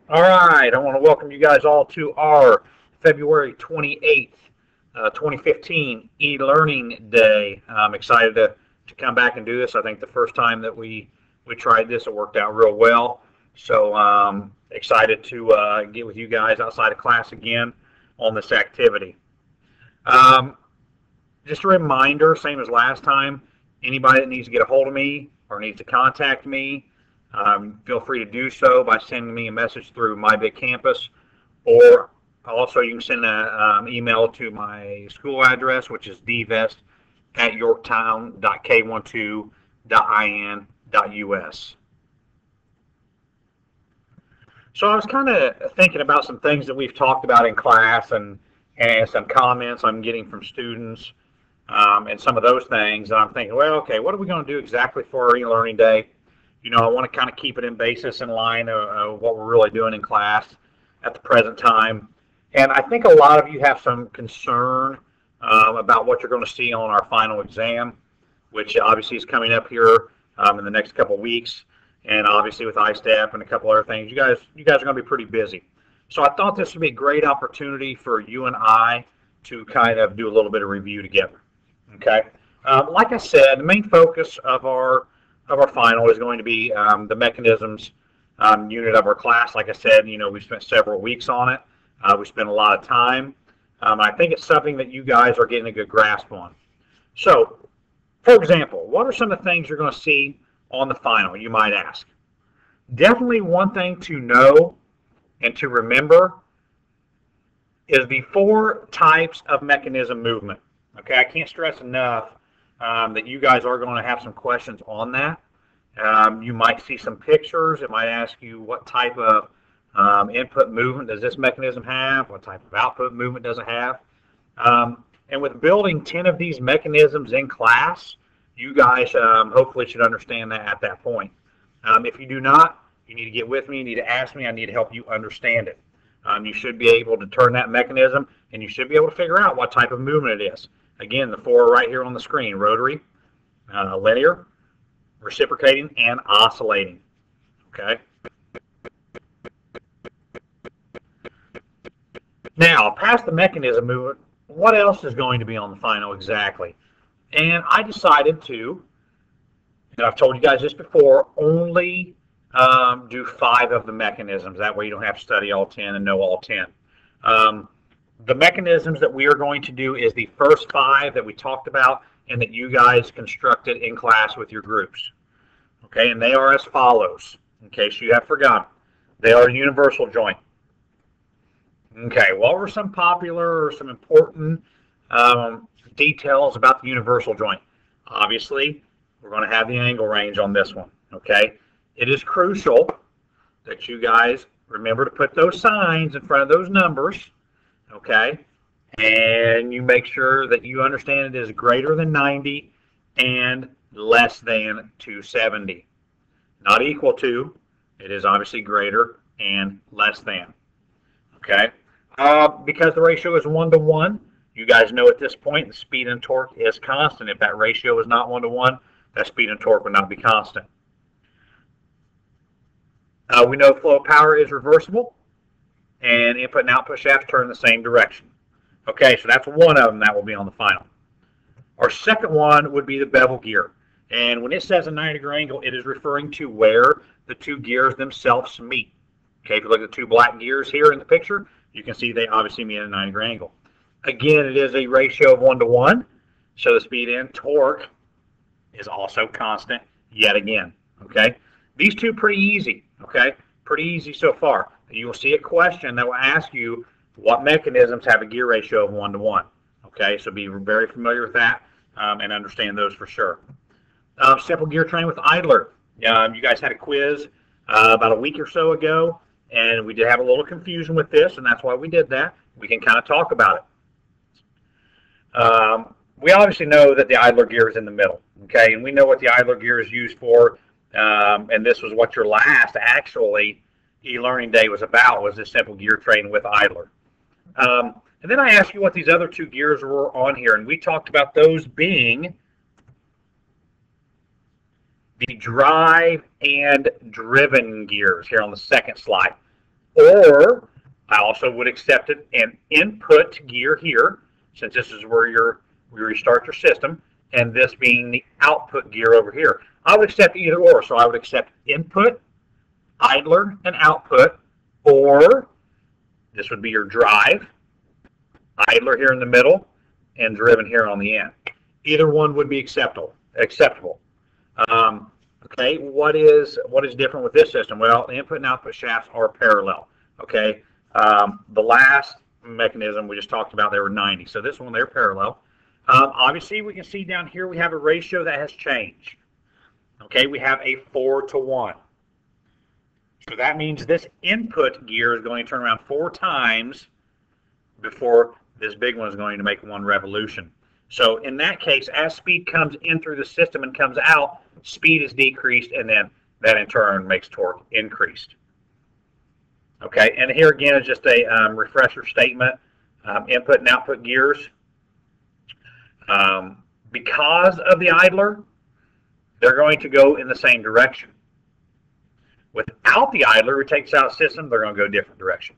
All right, I want to welcome you guys all to our February 28th, 2015 e-learning day. I'm excited to come back and do this. I think the first time that we tried this, it worked out real well. So excited to get with you guys outside of class again on this activity. Um, just a reminder, same as last time, anybody that needs to get a hold of me or needs to contact me, feel free to do so by sending me a message through My Big Campus, or also you can send an email to my school address, which is dvest@yorktown.k12.in.us. So I was kind of thinking about some things that we've talked about in class and some comments I'm getting from students and some of those things. And I'm thinking, well, okay, what are we going to do exactly for our e-learning day? You know, I want to kind of keep it in basis in line of what we're really doing in class at the present time. And I think a lot of you have some concern about what you're going to see on our final exam, which obviously is coming up here in the next couple of weeks. And obviously with ISTEP and a couple other things, you guys are going to be pretty busy. So I thought this would be a great opportunity for you and I to kind of do a little bit of review together. Okay. Like I said, the main focus of our final is going to be the mechanisms unit of our class. Like I said, you know, we spent several weeks on it. We spent a lot of time. I think it's something that you guys are getting a good grasp on. So, for example, what are some of the things you're going to see on the final, you might ask? Definitely one thing to know and to remember is the 4 types of mechanism movement. Okay, I can't stress enough that you guys are going to have some questions on that. You might see some pictures. It might ask you what type of input movement does this mechanism have? What type of output movement does it have? And with building 10 of these mechanisms in class, you guys hopefully should understand that at that point. If you do not, you need to get with me. You need to ask me. I need to help you understand it. You should be able to turn that mechanism, and you should be able to figure out what type of movement it is. Again, the 4 are right here on the screen: rotary, linear, reciprocating, and oscillating. Okay. Now, past the mechanism movement, what else is going to be on the final exactly? And I decided to, and I've told you guys this before, only do 5 of the mechanisms. That way you don't have to study all 10 and know all 10. The mechanisms that we are going to do is the first 5 that we talked about and that you guys constructed in class with your groups. Okay, and they are as follows, in case you have forgotten. They are universal joint. Okay, what were some popular or some important details about the universal joint? Obviously, we're going to have the angle range on this one. Okay, it is crucial that you guys remember to put those signs in front of those numbers. Okay, and you make sure that you understand it is greater than 90 and less than 270. Not equal to, it is obviously greater and less than. Okay, because the ratio is 1 to 1, you guys know at this point the speed and torque is constant. If that ratio is not 1 to 1, that speed and torque would not be constant. We know flow of power is reversible, and input and output shafts turn the same direction. Okay, so that's one of them that will be on the final. Our second one would be the bevel gear. And when it says a 90-degree angle, it is referring to where the 2 gears themselves meet. Okay, if you look at the 2 black gears here in the picture, you can see they obviously meet at a 90-degree angle. Again, it is a ratio of 1 to 1, so the speed and torque is also constant yet again. Okay, these 2 pretty easy. Okay, pretty easy so far. You will see a question that will ask you what mechanisms have a gear ratio of 1 to 1. Okay, so be very familiar with that and understand those for sure. Simple gear train with idler. You guys had a quiz about a week or so ago, and we did have a little confusion with this, and that's why we did that. We can kind of talk about it. We obviously know that the idler gear is in the middle, okay, and we know what the idler gear is used for, and this was what your last actually e-learning day was about, was this simple gear train with idler. And then I asked you what these other 2 gears were on here, and we talked about those being the drive and driven gears here on the second slide. Or I also would accept an input gear here, since this is where you restart your system, and this being the output gear over here. I would accept either or, so I would accept input, idler, and output, or this would be your drive, idler here in the middle, and driven here on the end. Either one would be acceptable. Okay, what is different with this system? Well, the input and output shafts are parallel. Okay, the last mechanism we just talked about, they were 90. So this one, they're parallel. Obviously, we can see down here we have a ratio that has changed. Okay, we have a 4-to-1. So that means this input gear is going to turn around 4 times before this big one is going to make 1 revolution. So in that case, as speed comes in through the system and comes out, speed is decreased, and then that in turn makes torque increased. Okay, and here again is just a refresher statement. Input and output gears. Because of the idler, they're going to go in the same direction. Without the idler, it takes out system, they're going to go a different direction.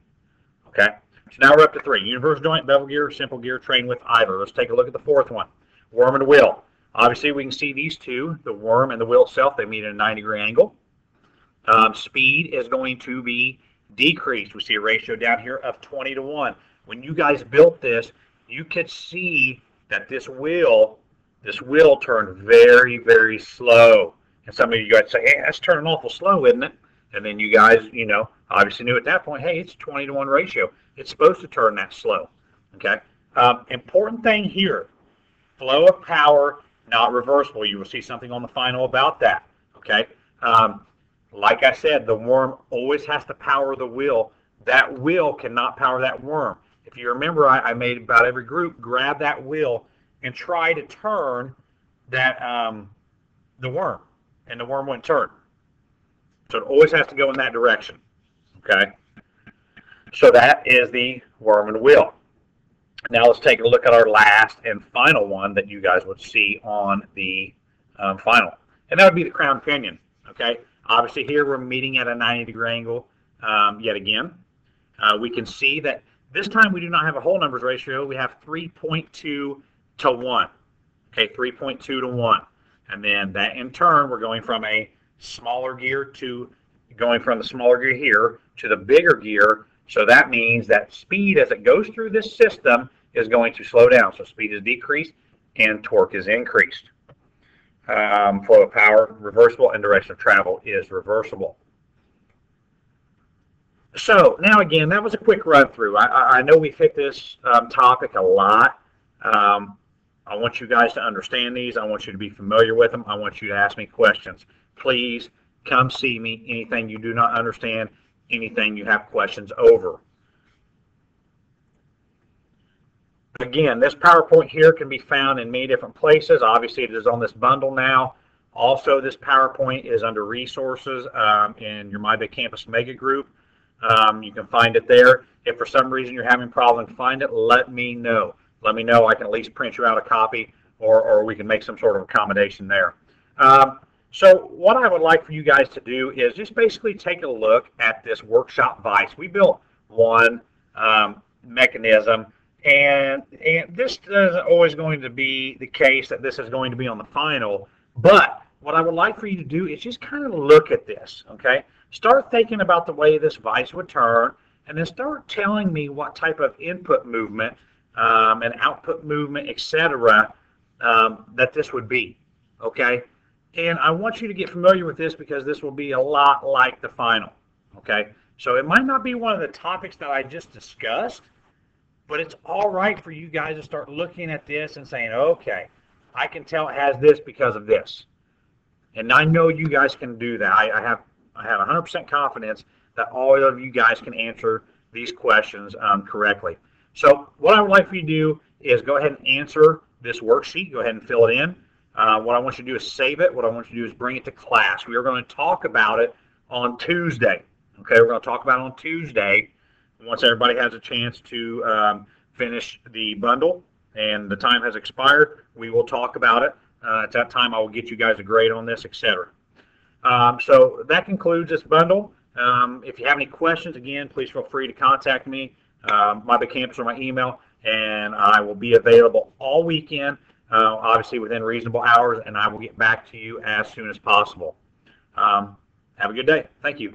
Okay, so now we're up to 3. Universal joint, bevel gear, simple gear, train with idler. Let's take a look at the 4th one. Worm and wheel. Obviously, we can see these two, the worm and the wheel itself, they meet at a 90-degree angle. Speed is going to be decreased. We see a ratio down here of 20-to-1. When you guys built this, you could see that this wheel turned very, very slow. And some of you guys say, hey, that's turning awful slow, isn't it? And then you guys, obviously knew at that point, hey, it's a 20-to-1 ratio. It's supposed to turn that slow. Okay. Important thing here, flow of power, not reversible. You will see something on the final about that. Okay. Like I said, the worm always has to power the wheel. That wheel cannot power that worm. If you remember, I made about every group grab that wheel and try to turn that the worm, and the worm wouldn't turn. So it always has to go in that direction. Okay. So that is the worm and wheel. Now let's take a look at our last and final one that you guys would see on the final, and that would be the crown pinion. Okay. Obviously here we're meeting at a 90-degree angle yet again. We can see that this time we do not have a whole numbers ratio. We have 3.2-to-1. Okay, 3.2-to-1. And then that in turn, we're going from a smaller gear to going from the smaller gear here to the bigger gear. So that means that speed as it goes through this system is going to slow down. So speed is decreased and torque is increased. Flow of power, reversible, and direction of travel is reversible. So now again, that was a quick run through. I know we've hit this topic a lot. I want you guys to understand these. I want you to be familiar with them. I want you to ask me questions. Please come see me. Anything you do not understand, anything you have questions over. Again, this PowerPoint here can be found in many different places. Obviously, it is on this bundle now. Also, this PowerPoint is under resources in your My Big Campus Mega Group. You can find it there. If for some reason you're having problems find it, let me know. Let me know. I can at least print you out a copy, or we can make some sort of accommodation there. So what I would like for you guys to do is just basically take a look at this workshop vise. We built one mechanism, and this isn't always going to be the case that this is going to be on the final, but what I would like for you to do is just kind of look at this, okay? Start thinking about the way this vise would turn, and then start telling me what type of input movement and output movement, etc., that this would be, okay? And I want you to get familiar with this because this will be a lot like the final, okay? So it might not be one of the topics that I just discussed, but it's all right for you guys to start looking at this and saying, okay, I can tell it has this because of this. And I know you guys can do that. I have 100% confidence that all of you guys can answer these questions correctly. So what I would like for you to do is go ahead and answer this worksheet. Go ahead and fill it in. What I want you to do is save it. What I want you to do is bring it to class. We are going to talk about it on Tuesday. Okay, we're going to talk about it on Tuesday. Once everybody has a chance to finish the bundle and the time has expired, we will talk about it. At that time, I will get you guys a grade on this, etc. So that concludes this bundle. If you have any questions, again, please feel free to contact me, my big campus or my email, and I will be available all weekend, obviously within reasonable hours, and I will get back to you as soon as possible. Have a good day. Thank you.